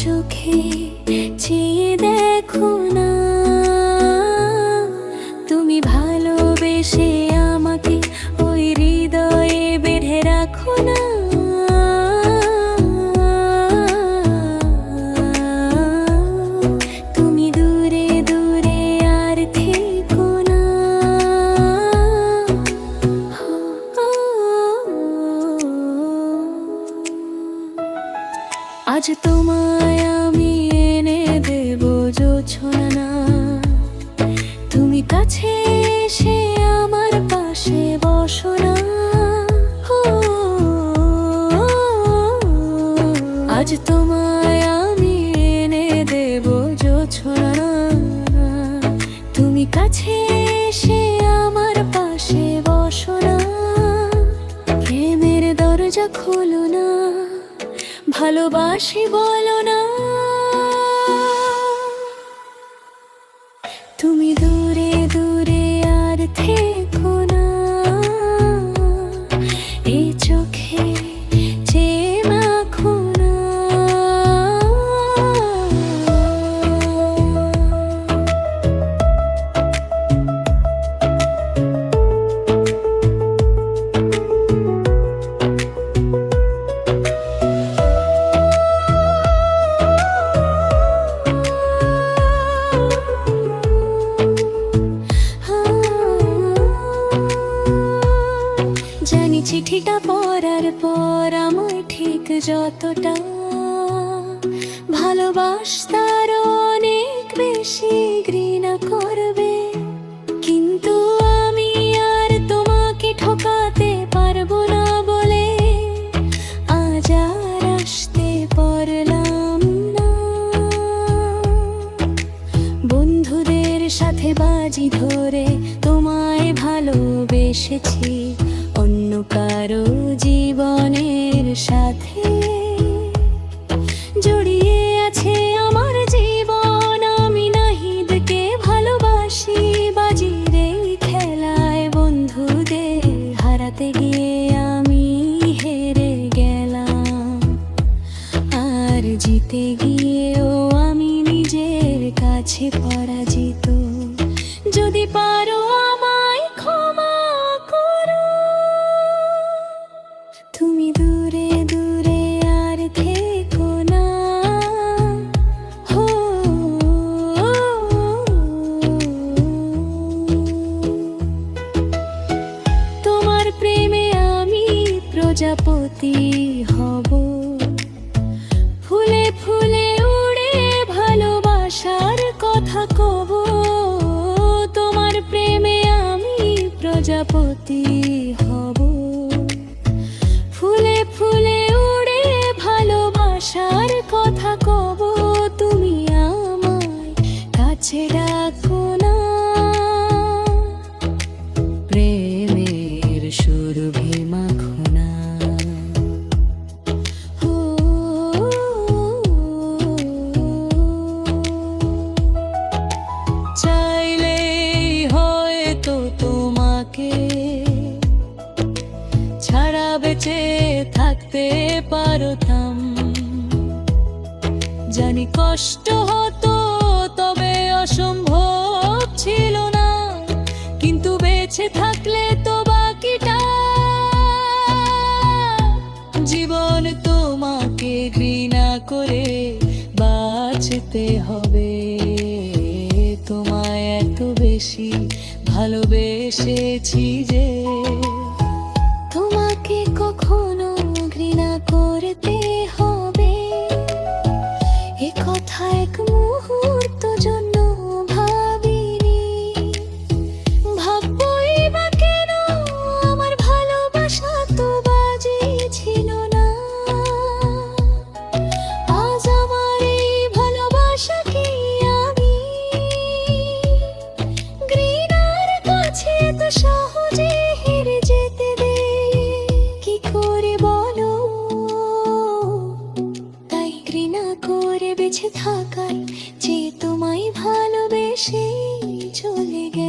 চোখে চেয়ে দেখো না, তুমি ভালোবেসে আমাকে ওই হৃদয়ে বেঁধে রাখো না। তুমি দূরে দূরে আর থেকো না। আজ তোমায় আমি এনে দেব জোছনা, তুমি কাছে এসে আমার পাশে বসো না। আজ তোমায় আমি এনে দেব জোছনা, তুমি কাছে এসে আমার পাশে বসো না। প্রেমের দরজা খোলো না, ভালোবাসি বলো না। তুমি দূরে দূরে আর থেকো না, এই চোখে চেয়ে রাখো না। জানি চিঠিটা পড়ার পর আমায় ঠিক যতটা ভালোবাসতার অনেক বেশি ঘৃণা করবে, কিন্তু আমি আর তোমাকে ঠকাতে পারবো না বলে আজ আর আসতে পারলাম না। বন্ধুদের সাথে বাজি ধরে তোমায় ভালোবেসেছি, অন্য কারো জীবনের সাথে জড়িয়ে আছে আমার জীবন। আমি নাহিদকে ভালোবাসি, বাজির এই খেলায় বন্ধুদের হারাতে গিয়ে আমি হেরে গেলাম, আর জিতে গিয়েও আমি নিজের কাছে পরাজিত। যদি পারো আমায় ক্ষমা করো, তুমি দূরে দূরে আর থেকো না। তোমার প্রেমে আমি প্রজাপতি হব, ফুলে ফুলে উড়ে ভালোবাসার কথা কব। তোমার প্রেমে আমি প্রজাপতি হব, ফুলে ফুলে উড়ে ভালোবাসার কথা কব। তুমি আমায় কাছে ডাকো না, প্রেমের সুরভি মাখো না। চাইলেই হয়তো তোমাকে ছাড়া বেঁচে থাকতে পারতাম, জানি কষ্ট হতো তবে অসম্ভব ছিল না, কিন্তু বেঁচে থাকলে তো বাকিটা জীবন তোমাকে ঘৃণা করে বাঁচতে হবে। তোমায় এত বেশি ভালোবেসেছি যে তোমাকে কখনো ঘৃণা করতে হবে, এ কথা এক মুহূর্ত জন্য ভাবিনি। ভাববই বা কেন, আমার ভালোবাসা তো বাজি ছিল না। আজ আমার এই ভালোবাসা কি আমি ঘৃণার কাছে তো সহজে হেরে যেতে দেই? কি করে বলো? তাই ঘৃণা করে বেঁচে থাকাই যে তোমায় ভালোবেসে চলে গেল।